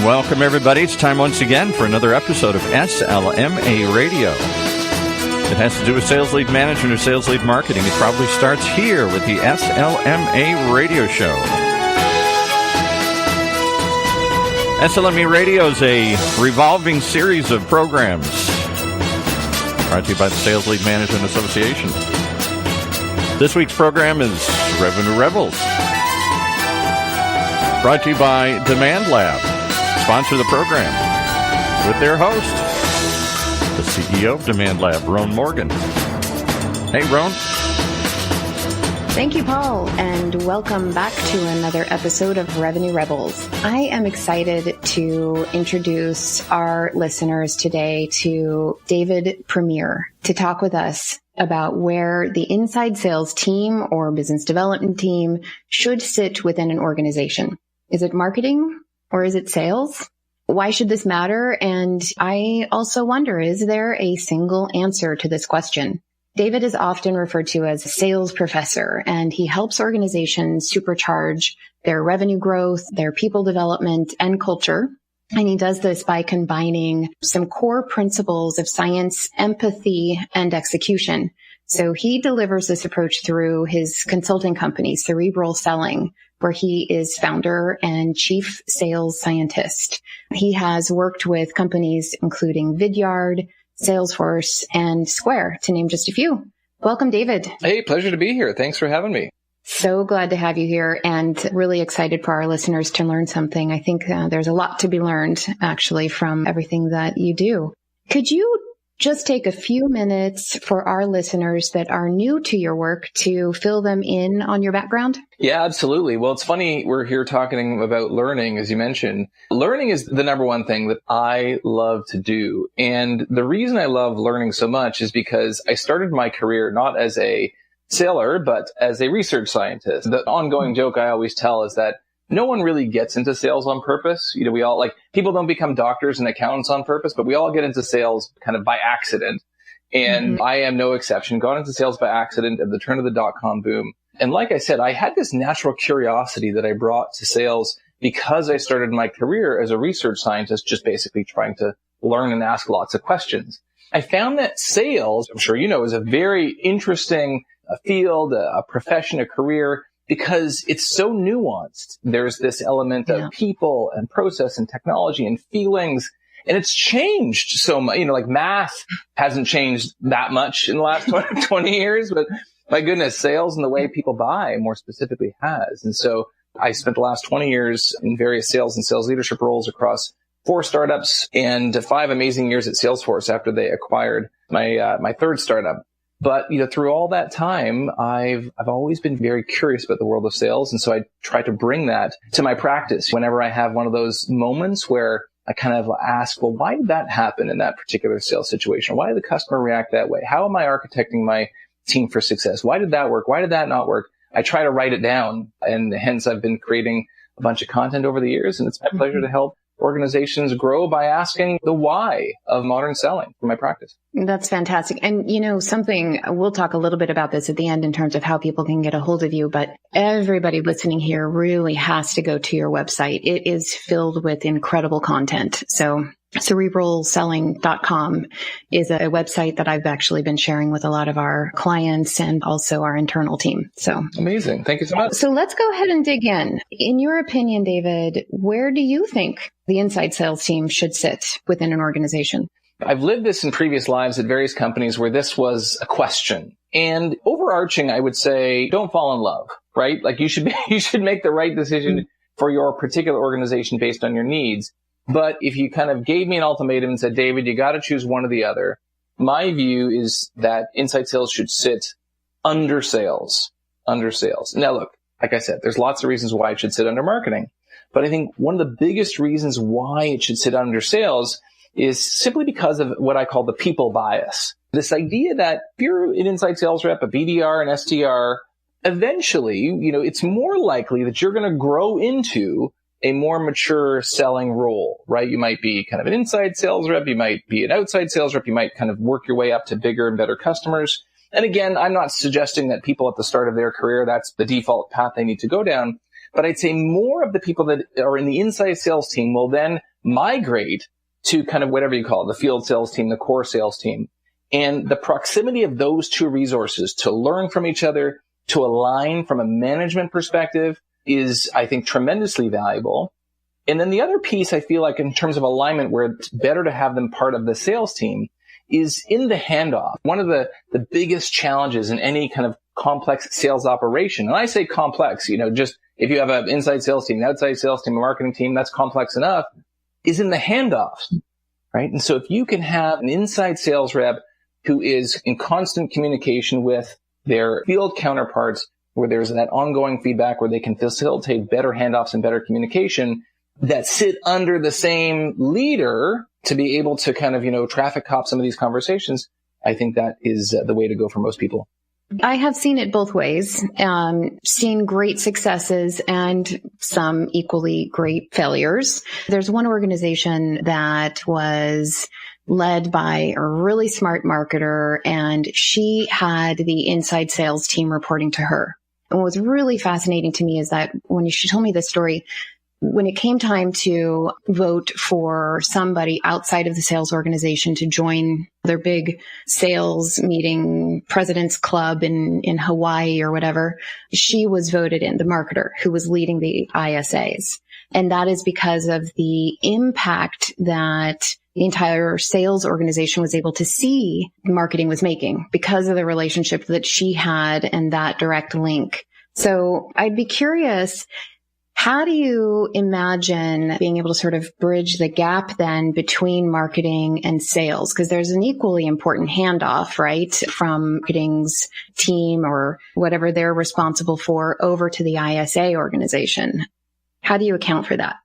Welcome, everybody. It's time once again for another episode of SLMA Radio. It has to do with sales lead management or sales lead marketing. It probably starts here with the SLMA Radio Show. SLMA Radio is a revolving series of programs brought to you by the Sales Lead Management Association. This week's program is Revenue Rebels, brought to you by Demand Lab. Sponsor the program with their host, the CEO of Demand Lab, Rhoan Morgan. Hey, Rhoan. Thank you, Paul, and welcome back to another episode of Revenue Rebels. I am excited to introduce our listeners today to David Priemer to talk with us about where the inside sales team or business development team should sit within an organization. Is it marketing? Or is it sales? Why should this matter? And I also wonder, is there a single answer to this question? David is often referred to as a sales professor, and he helps organizations supercharge their revenue growth, their people development, and culture. And he does this by combining some core principles of science, empathy, and execution. So he delivers this approach through his consulting company, Cerebral Selling, where he is founder and chief sales scientist. He has worked with companies including Vidyard, Salesforce, and Square, to name just a few. Welcome, David. Hey, pleasure to be here. Thanks for having me. So glad to have you here and really excited for our listeners to learn something. I think there's a lot to be learned, actually, from everything that you do. Could you just take a few minutes for our listeners that are new to your work to fill them in on your background? Yeah, absolutely. Well, it's funny. We're here talking about learning, as you mentioned. Learning is the number one thing that I love to do. And the reason I love learning so much is because I started my career not as a sailor, but as a research scientist. The ongoing joke I always tell is that no one really gets into sales on purpose. You know, we all people don't become doctors and accountants on purpose, but we all get into sales kind of by accident. And I am no exception. Got into sales by accident at the turn of the dot-com boom. And like I said, I had this natural curiosity that I brought to sales because I started my career as a research scientist, just basically trying to learn and ask lots of questions. I found that sales, I'm sure you know, is a very interesting field, a profession, a career, because it's so nuanced. There's this element of people and process and technology and feelings, and it's changed so much. You know, like math hasn't changed that much in the last 20 years, but my goodness, sales and the way people buy more specifically has. And so I spent the last 20 years in various sales and sales leadership roles across 4 startups and 5 amazing years at Salesforce after they acquired my third startup. But, you know, through all that time, I've always been very curious about the world of sales. And so I try to bring that to my practice whenever I have one of those moments where I kind of ask, well, why did that happen in that particular sales situation? Why did the customer react that way? How am I architecting my team for success? Why did that work? Why did that not work? I try to write it down. And hence I've been creating a bunch of content over the years. And it's my pleasure to help organizations grow by asking the why of modern selling for my practice. That's fantastic. And, you know, something, we'll talk a little bit about this at the end in terms of how people can get a hold of you, but everybody listening here really has to go to your website. It is filled with incredible content. So cerebralselling.com is a website that I've actually been sharing with a lot of our clients and also our internal team. So amazing. Thank you so much. So let's go ahead and dig in. In your opinion, David, where do you think the inside sales team should sit within an organization? I've lived this in previous lives at various companies where this was a question. And overarching, I would say, don't fall in love, right? Like you should make the right decision for your particular organization based on your needs. But if you kind of gave me an ultimatum and said, David, you got to choose one or the other, my view is that inside sales should sit under sales. Now, look, like I said, there's lots of reasons why it should sit under marketing. But I think one of the biggest reasons why it should sit under sales is simply because of what I call the people bias. This idea that if you're an inside sales rep, a BDR, an SDR, eventually, you know, it's more likely that you're going to grow into a more mature selling role, right? You might be kind of an inside sales rep. You might be an outside sales rep. You might kind of work your way up to bigger and better customers. And again, I'm not suggesting that people at the start of their career, that's the default path they need to go down. But I'd say more of the people that are in the inside sales team will then migrate to kind of whatever you call it, the field sales team, the core sales team. And the proximity of those two resources to learn from each other, to align from a management perspective is, I think, tremendously valuable. And then the other piece I feel like in terms of alignment where it's better to have them part of the sales team is in the handoff. One of the biggest challenges in any kind of complex sales operation, and I say complex, just if you have an inside sales team, an outside sales team, a marketing team, that's complex enough, is in the handoffs, right? And so if you can have an inside sales rep who is in constant communication with their field counterparts, where there's that ongoing feedback where they can facilitate better handoffs and better communication that sit under the same leader to be able to kind of, traffic cop some of these conversations, I think that is the way to go for most people. I have seen it both ways, seen great successes and some equally great failures. There's one organization that was led by a really smart marketer, and she had the inside sales team reporting to her. And what was really fascinating to me is that when she told me this story, when it came time to vote for somebody outside of the sales organization to join their big sales meeting, President's Club in Hawaii or whatever, she was voted in, the marketer who was leading the ISAs. And that is because of the impact that the entire sales organization was able to see marketing was making because of the relationship that she had and that direct link. So I'd be curious, how do you imagine being able to sort of bridge the gap then between marketing and sales? Because there's an equally important handoff, right, from marketing's team or whatever they're responsible for over to the ISA organization. How do you account for that?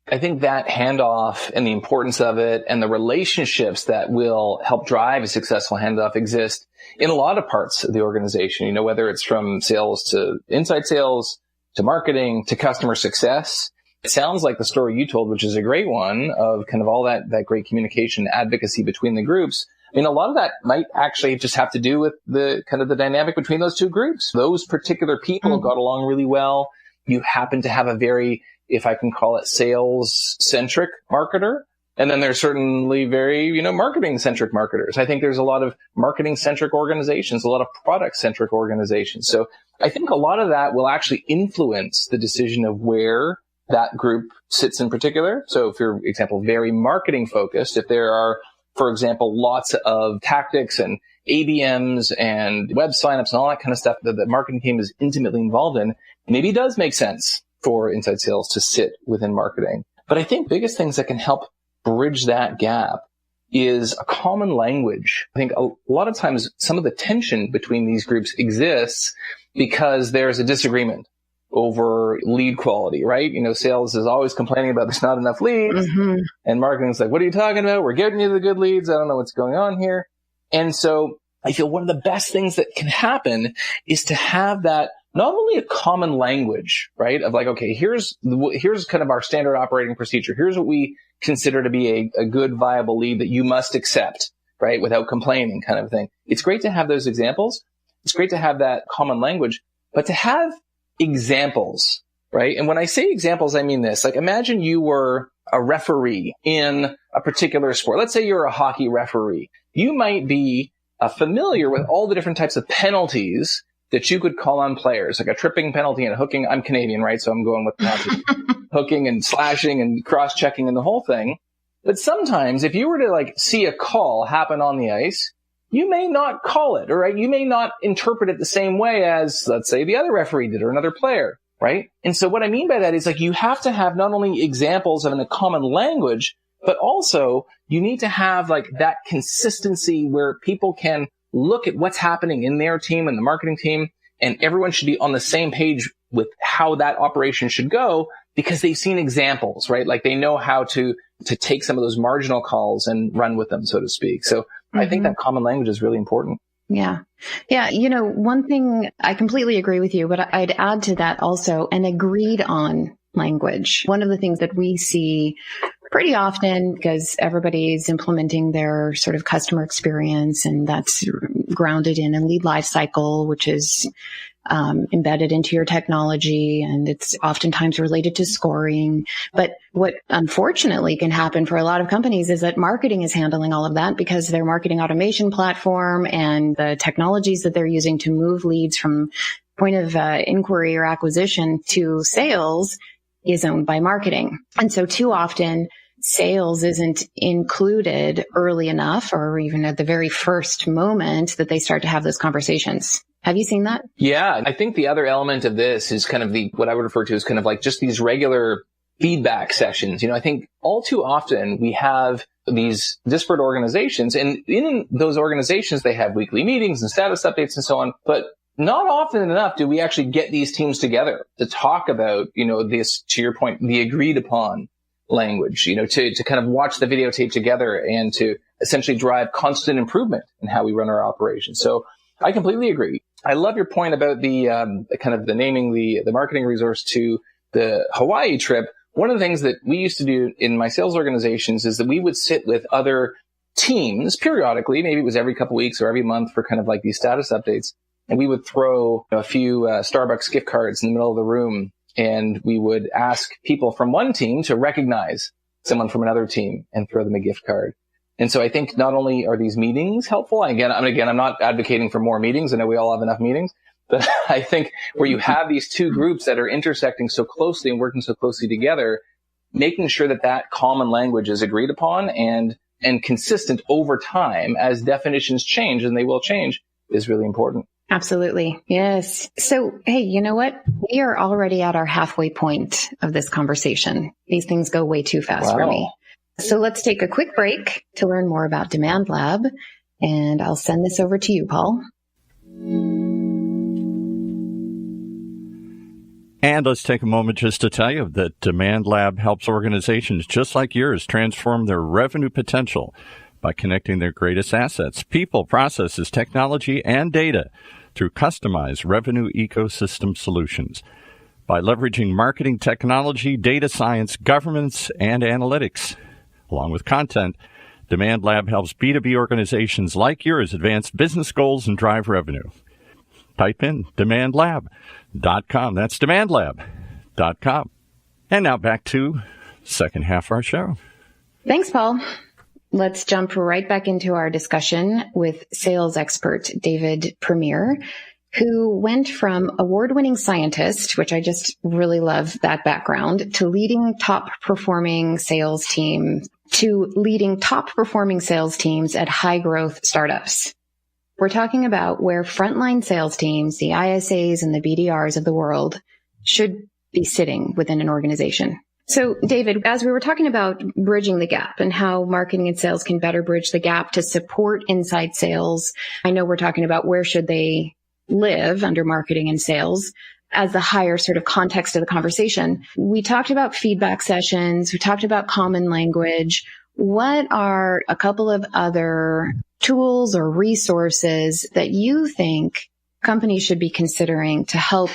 I think that handoff and the importance of it and the relationships that will help drive a successful handoff exist in a lot of parts of the organization, whether it's from sales to inside sales, to marketing, to customer success. It sounds like the story you told, which is a great one, of kind of all that great communication advocacy between the groups. I mean, a lot of that might actually just have to do with the kind of the dynamic between those two groups. Those particular people got along really well. You happen to have a very, if I can call it, sales-centric marketer. And then there's certainly very, marketing-centric marketers. I think there's a lot of marketing-centric organizations, a lot of product-centric organizations. So I think a lot of that will actually influence the decision of where that group sits in particular. So if you're, for example, very marketing-focused, if there are, for example, lots of tactics and ABMs and web signups and all that kind of stuff that the marketing team is intimately involved in, maybe it does make sense for inside sales to sit within marketing. But I think biggest things that can help bridge that gap is a common language. I think a lot of times some of the tension between these groups exists because there's a disagreement over lead quality, right? Sales is always complaining about there's not enough leads. And marketing's like, what are you talking about? We're getting you the good leads. I don't know what's going on here. And so I feel one of the best things that can happen is to have that not only a common language, right? Of like, okay, here's kind of our standard operating procedure. Here's what we consider to be a good, viable lead that you must accept, right? Without complaining kind of thing. It's great to have those examples. It's great to have that common language, but to have examples, right? And when I say examples, I mean this. Like, imagine you were a referee in a particular sport. Let's say you're a hockey referee. You might be familiar with all the different types of penalties that you could call on players, like a tripping penalty and a hooking. I'm Canadian, right? So I'm going with hooking and slashing and cross-checking and the whole thing. But sometimes if you were to see a call happen on the ice, you may not call it, or right? You may not interpret it the same way as, let's say, the other referee did or another player, right? And so what I mean by that is you have to have not only examples of a common language, but also you need to have that consistency where people can look at what's happening in their team and the marketing team, and everyone should be on the same page with how that operation should go because they've seen examples, right? They know how to take some of those marginal calls and run with them, so to speak. So I think that common language is really important. Yeah. Yeah. One thing, I completely agree with you, but I'd add to that also an agreed on language. One of the things that we see pretty often, because everybody's implementing their sort of customer experience, and that's grounded in a lead life cycle, which is embedded into your technology, and it's oftentimes related to scoring. But what unfortunately can happen for a lot of companies is that marketing is handling all of that, because their marketing automation platform and the technologies that they're using to move leads from point of inquiry or acquisition to sales is owned by marketing. And so too often, sales isn't included early enough, or even at the very first moment that they start to have those conversations. Have you seen that? Yeah, I think the other element of this is kind of what I would refer to as kind of like just these regular feedback sessions. I think all too often we have these disparate organizations, and in those organizations, they have weekly meetings and status updates and so on. But not often enough do we actually get these teams together to talk about, this, to your point, the agreed upon language, to kind of watch the videotape together and to essentially drive constant improvement in how we run our operations. So I completely agree. I love your point about the kind of the naming the marketing resource to the Hawaii trip. One of the things that we used to do in my sales organizations is that we would sit with other teams periodically, maybe it was every couple weeks or every month for kind of like these status updates. And we would throw a few Starbucks gift cards in the middle of the room, and we would ask people from one team to recognize someone from another team and throw them a gift card. And so I think not only are these meetings helpful, again, I'm not advocating for more meetings. I know we all have enough meetings, but I think where you have these two groups that are intersecting so closely and working so closely together, making sure that common language is agreed upon and consistent over time as definitions change, and they will change, is really important. Absolutely. Yes. So, hey, you know what? We are already at our halfway point of this conversation. These things go way too fast for me. So let's take a quick break to learn more about Demand Lab, and I'll send this over to you, Paul. And let's take a moment just to tell you that Demand Lab helps organizations just like yours transform their revenue potential by connecting their greatest assets, people, processes, technology, and data through customized revenue ecosystem solutions. By leveraging marketing technology, data science, governance, and analytics, along with content, Demand Lab helps B2B organizations like yours advance business goals and drive revenue. Type in demandlab.com. That's demandlab.com. And now back to second half of our show. Thanks, Paul. Let's jump right back into our discussion with sales expert David Priemer, who went from award-winning scientist, which I just really love that background, to leading top-performing sales teams at high-growth startups. We're talking about where frontline sales teams, the ISAs and the BDRs of the world, should be sitting within an organization. So, David, as we were talking about bridging the gap and how marketing and sales can better bridge the gap to support inside sales, I know we're talking about where should they live under marketing and sales as the higher sort of context of the conversation. We talked about feedback sessions. We talked about common language. What are a couple of other tools or resources that you think companies should be considering to help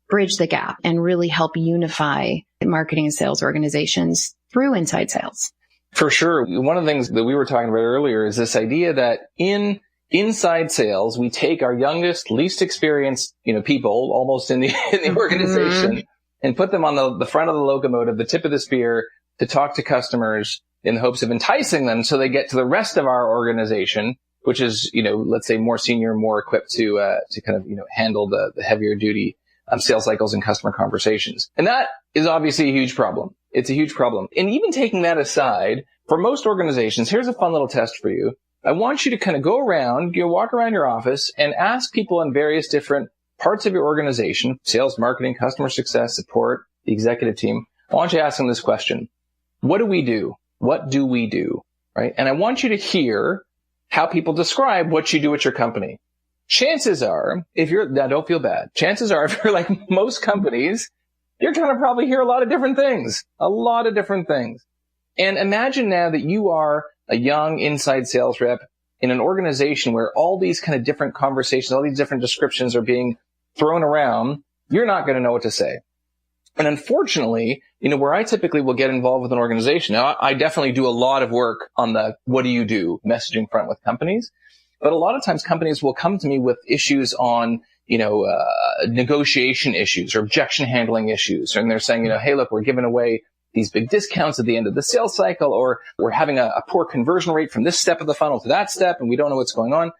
bridge the gap and really help unify marketing and sales organizations through inside sales? For sure. One of the things that we were talking about earlier is this idea that in inside sales, we take our youngest, least experienced, people almost in the organization and put them on the front of the locomotive, the tip of the spear, to talk to customers in the hopes of enticing them so they get to the rest of our organization, which is, let's say more senior, more equipped to kind of, handle the heavier duty sales cycles and customer conversations. And that is obviously a huge problem. It's a huge problem. And even taking that aside, for most organizations, here's a fun little test for you. I want you to kind of go around, walk around your office and ask people in various different parts of your organization, sales, marketing, customer success, support, the executive team. I want you to ask them this question. What do we do? What do we do? Right? And I want you to hear how people describe what you do at your company. Chances are, now don't feel bad. Chances are, if you're like most companies, you're going to probably hear a lot of different things. And imagine now that you are a young inside sales rep in an organization where all these kind of different conversations, all these different descriptions are being thrown around. You're not going to know what to say. And unfortunately, where I typically will get involved with an organization, now I definitely do a lot of work on the what do you do messaging front with companies. But a lot of times companies will come to me with issues on, negotiation issues or objection handling issues. And they're saying, hey, look, we're giving away these big discounts at the end of the sales cycle, or we're having a poor conversion rate from this step of the funnel to that step, and we don't know what's going on.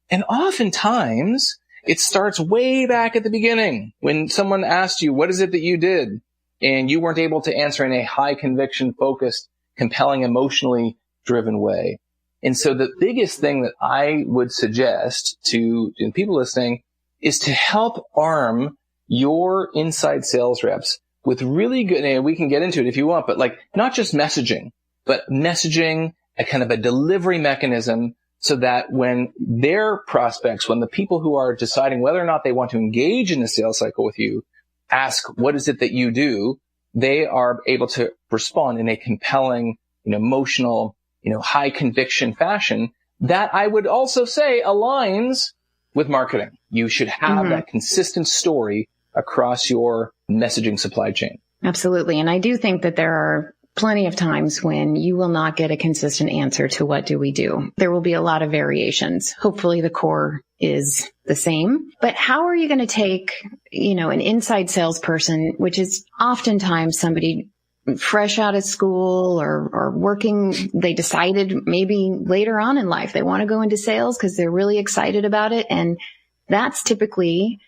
And oftentimes it starts way back at the beginning when someone asked you, what is it that you did? And you weren't able to answer in a high conviction, focused, compelling, emotionally driven way. And so the biggest thing that I would suggest to people listening is to help arm your inside sales reps with really good, and we can get into it if you want, but like not just messaging, but messaging, a kind of a delivery mechanism, so that when their prospects, when the people who are deciding whether or not they want to engage in the sales cycle with you, ask, what is it that you do? They are able to respond in a compelling, emotional, high conviction fashion that I would also say aligns with marketing. You should have that consistent story across your messaging supply chain. Absolutely. And I do think that there are plenty of times when you will not get a consistent answer to what do we do. There will be a lot of variations. Hopefully the core is the same. But how are you going to take, an inside salesperson, which is oftentimes somebody fresh out of school or working, they decided maybe later on in life they want to go into sales because they're really excited about it. And that's typically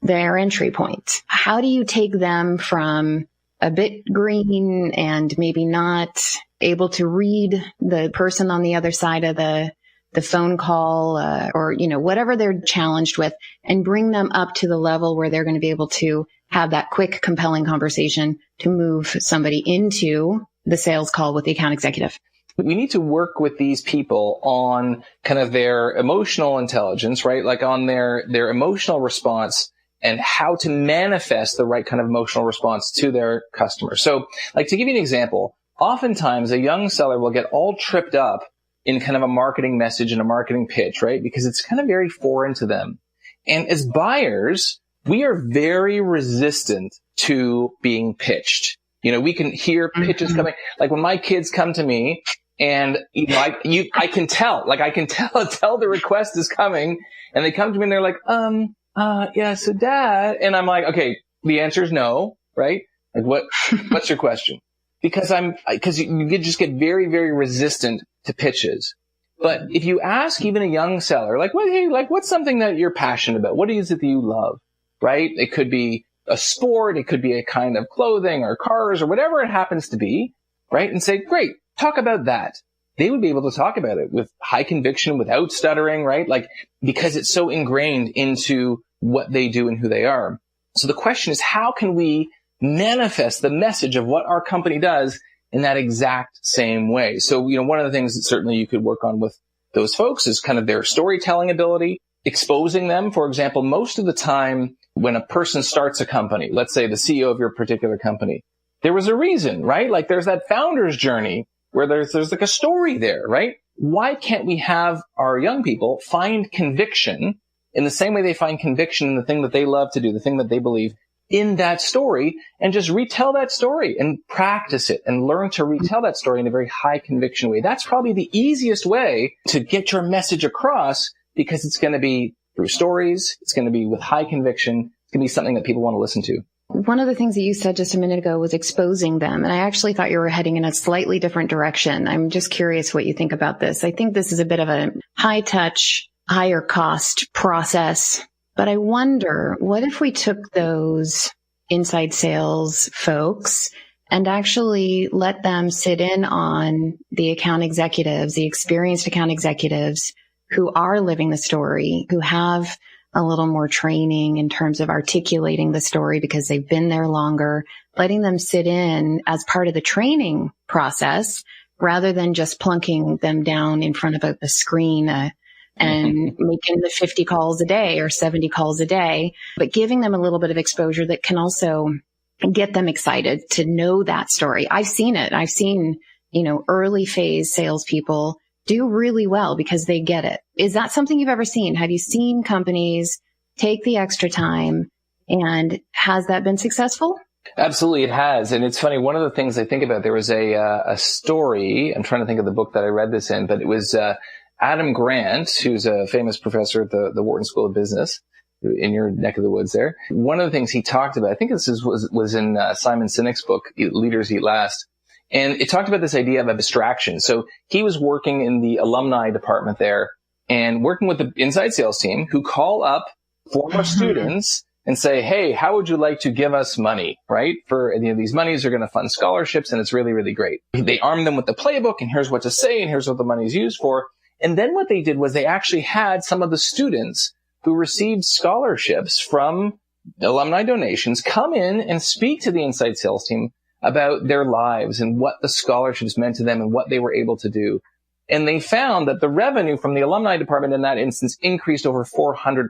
their entry point. How do you take them from a bit green and maybe not able to read the person on the other side of the phone call, or, whatever they're challenged with, and bring them up to the level where they're going to be able to have that quick, compelling conversation to move somebody into the sales call with the account executive? We need to work with these people on kind of their emotional intelligence, right? Like on their emotional response and how to manifest the right kind of emotional response to their customers. So, like, to give you an example, oftentimes a young seller will get all tripped up in kind of a marketing message and a marketing pitch, right? Because it's kind of very foreign to them. And as buyers, we are very resistant to being pitched. We can hear pitches coming. Like when my kids come to me and, I can tell the request is coming, and they come to me and they're like, yeah, so Dad, and I'm like, okay, the answer is no, right? Like what's your question? Because you just get very, very resistant to pitches. But if you ask even a young seller, like, what's something that you're passionate about? What is it that you love, right? It could be a sport. It could be a kind of clothing or cars or whatever it happens to be, right? And say, great, talk about that. They would be able to talk about it with high conviction, without stuttering, right? Like, because it's so ingrained into what they do and who they are. So the question is, how can we manifest the message of what our company does in that exact same way? So, one of the things that certainly you could work on with those folks is kind of their storytelling ability, exposing them. For example, most of the time when a person starts a company, let's say the CEO of your particular company, there was a reason, right? Like there's that founder's journey where there's like a story there, right? Why can't we have our young people find conviction in the same way they find conviction in the thing that they love to do, the thing that they believe in that story, and just retell that story and practice it and learn to retell that story in a very high conviction way? That's probably the easiest way to get your message across, because it's going to be through stories. It's going to be with high conviction. It's going to be something that people want to listen to. One of the things that you said just a minute ago was exposing them. And I actually thought you were heading in a slightly different direction. I'm just curious what you think about this. I think this is a bit of a high touch, higher cost process. But I wonder, what if we took those inside sales folks and actually let them sit in on the account executives, the experienced account executives who are living the story, who have a little more training in terms of articulating the story because they've been there longer, letting them sit in as part of the training process rather than just plunking them down in front of a screen and making the 50 calls a day or 70 calls a day, but giving them a little bit of exposure that can also get them excited to know that story. I've seen it. I've seen, early phase salespeople do really well because they get it. Is that something you've ever seen? Have you seen companies take the extra time, and has that been successful? Absolutely, it has. And it's funny, one of the things I think about, there was a story, I'm trying to think of the book that I read this in, but it was Adam Grant, who's a famous professor at the Wharton School of Business in your neck of the woods there. One of the things he talked about, I think this was in Simon Sinek's book, Leaders Eat Last, and it talked about this idea of abstraction. So he was working in the alumni department there and working with the inside sales team who call up former students and say, hey, how would you like to give us money, right? For these monies are going to fund scholarships, and it's really, really great. They arm them with the playbook, and here's what to say, and here's what the money is used for. And then what they did was they actually had some of the students who received scholarships from alumni donations come in and speak to the inside sales team about their lives and what the scholarships meant to them and what they were able to do. And they found that the revenue from the alumni department in that instance increased over 400%.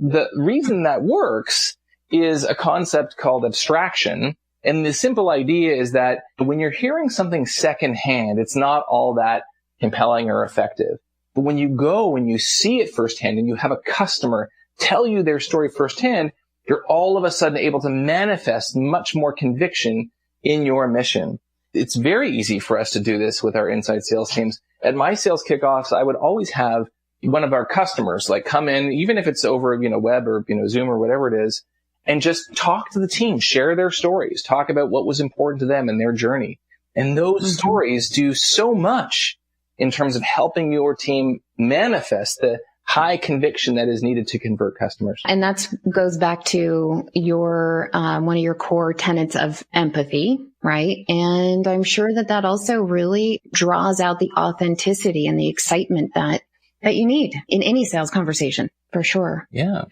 The reason that works is a concept called abstraction. And the simple idea is that when you're hearing something secondhand, it's not all that compelling or effective. But when you go and you see it firsthand and you have a customer tell you their story firsthand, you're all of a sudden able to manifest much more conviction in your mission. It's very easy for us to do this with our inside sales teams. At my sales kickoffs, I would always have one of our customers come in, even if it's over, web or, Zoom or whatever it is, and just talk to the team, share their stories, talk about what was important to them and their journey. And those stories do so much in terms of helping your team manifest the high conviction that is needed to convert customers. And that goes back to your one of your core tenets of empathy, right? And I'm sure that also really draws out the authenticity and the excitement that you need in any sales conversation, for sure. Yeah.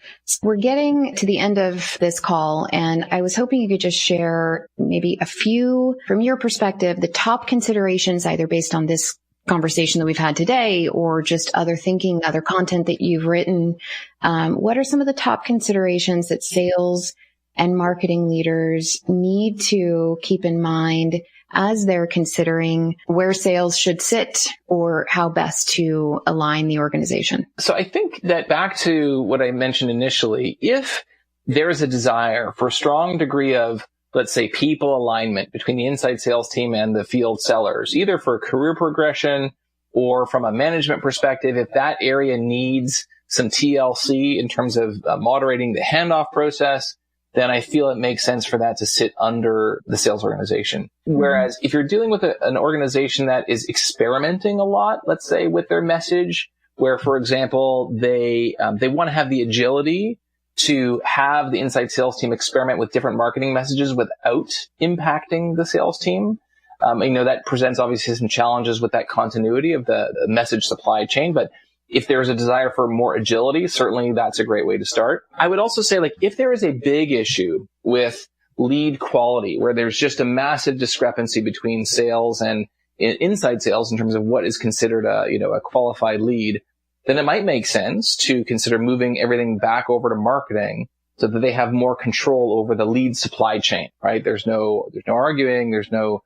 We're getting to the end of this call, and I was hoping you could just share maybe a few, from your perspective, the top considerations, either based on this conversation that we've had today or just other thinking, other content that you've written. What are some of the top considerations that sales and marketing leaders need to keep in mind as they're considering where sales should sit or how best to align the organization? So I think that back to what I mentioned initially, if there's a desire for a strong degree of, let's say, people alignment between the inside sales team and the field sellers, either for career progression or from a management perspective, if that area needs some TLC in terms of moderating the handoff process, then I feel it makes sense for that to sit under the sales organization. Whereas if you're dealing with an organization that is experimenting a lot, let's say, with their message, where, for example, they want to have the agility to have the inside sales team experiment with different marketing messages without impacting the sales team. That presents obviously some challenges with that continuity of the message supply chain, but if there's a desire for more agility, certainly that's a great way to start. I would also say, if there is a big issue with lead quality, where there's just a massive discrepancy between sales and inside sales in terms of what is considered a qualified lead, then it might make sense to consider moving everything back over to marketing so that they have more control over the lead supply chain, right? There's no arguing, there's no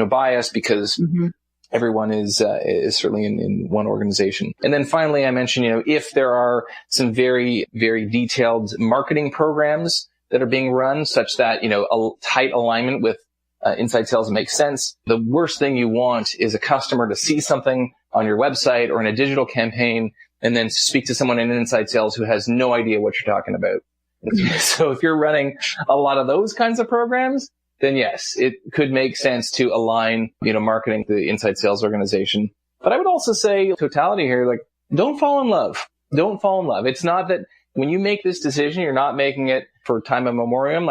bias because everyone is certainly in one organization. And then finally, I mentioned, if there are some very, very detailed marketing programs that are being run such that, a tight alignment with inside sales makes sense. The worst thing you want is a customer to see something on your website or in a digital campaign and then speak to someone in inside sales who has no idea what you're talking about. So if you're running a lot of those kinds of programs, then yes, it could make sense to align, marketing to the inside sales organization. But I would also say totality here, don't fall in love. Don't fall in love. It's not that when you make this decision, you're not making it for time immemorial.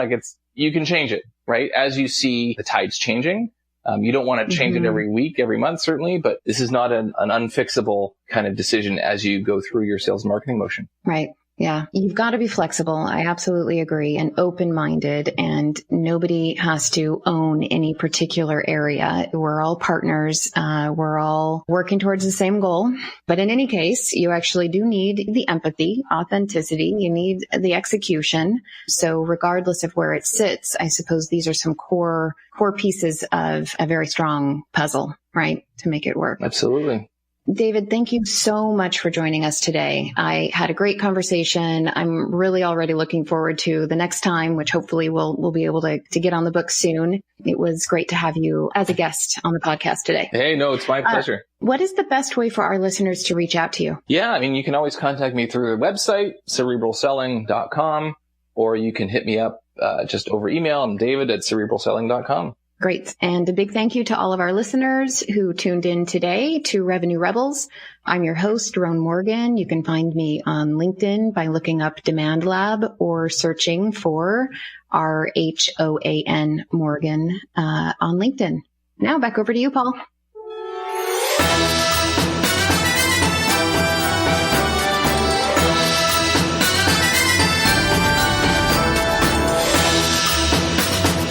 You can change it, right? As you see the tides changing. You don't want to change it every week, every month, certainly, but this is not an unfixable kind of decision as you go through your sales marketing motion. Right. Yeah. You've got to be flexible. I absolutely agree, and open-minded, and nobody has to own any particular area. We're all partners. We're all working towards the same goal. But in any case, you actually do need the empathy, authenticity. You need the execution. So regardless of where it sits, I suppose these are some core pieces of a very strong puzzle, right? To make it work. Absolutely. David, thank you so much for joining us today. I had a great conversation. I'm really already looking forward to the next time, which hopefully we'll be able to get on the book soon. It was great to have you as a guest on the podcast today. Hey, no, it's my pleasure. What is the best way for our listeners to reach out to you? Yeah, you can always contact me through the website, cerebralselling.com, or you can hit me up just over email. I'm david@cerebralselling.com. Great. And a big thank you to all of our listeners who tuned in today to Revenue Rebels. I'm your host, Rhoan Morgan. You can find me on LinkedIn by looking up Demand Lab or searching for Rhoan Morgan on LinkedIn. Now back over to you, Paul.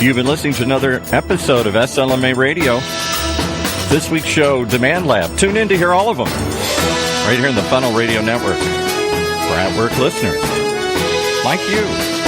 You've been listening to another episode of SLMA Radio. This week's show, Demand Lab. Tune in to hear all of them right here in the Funnel Radio Network for at-work listeners like you.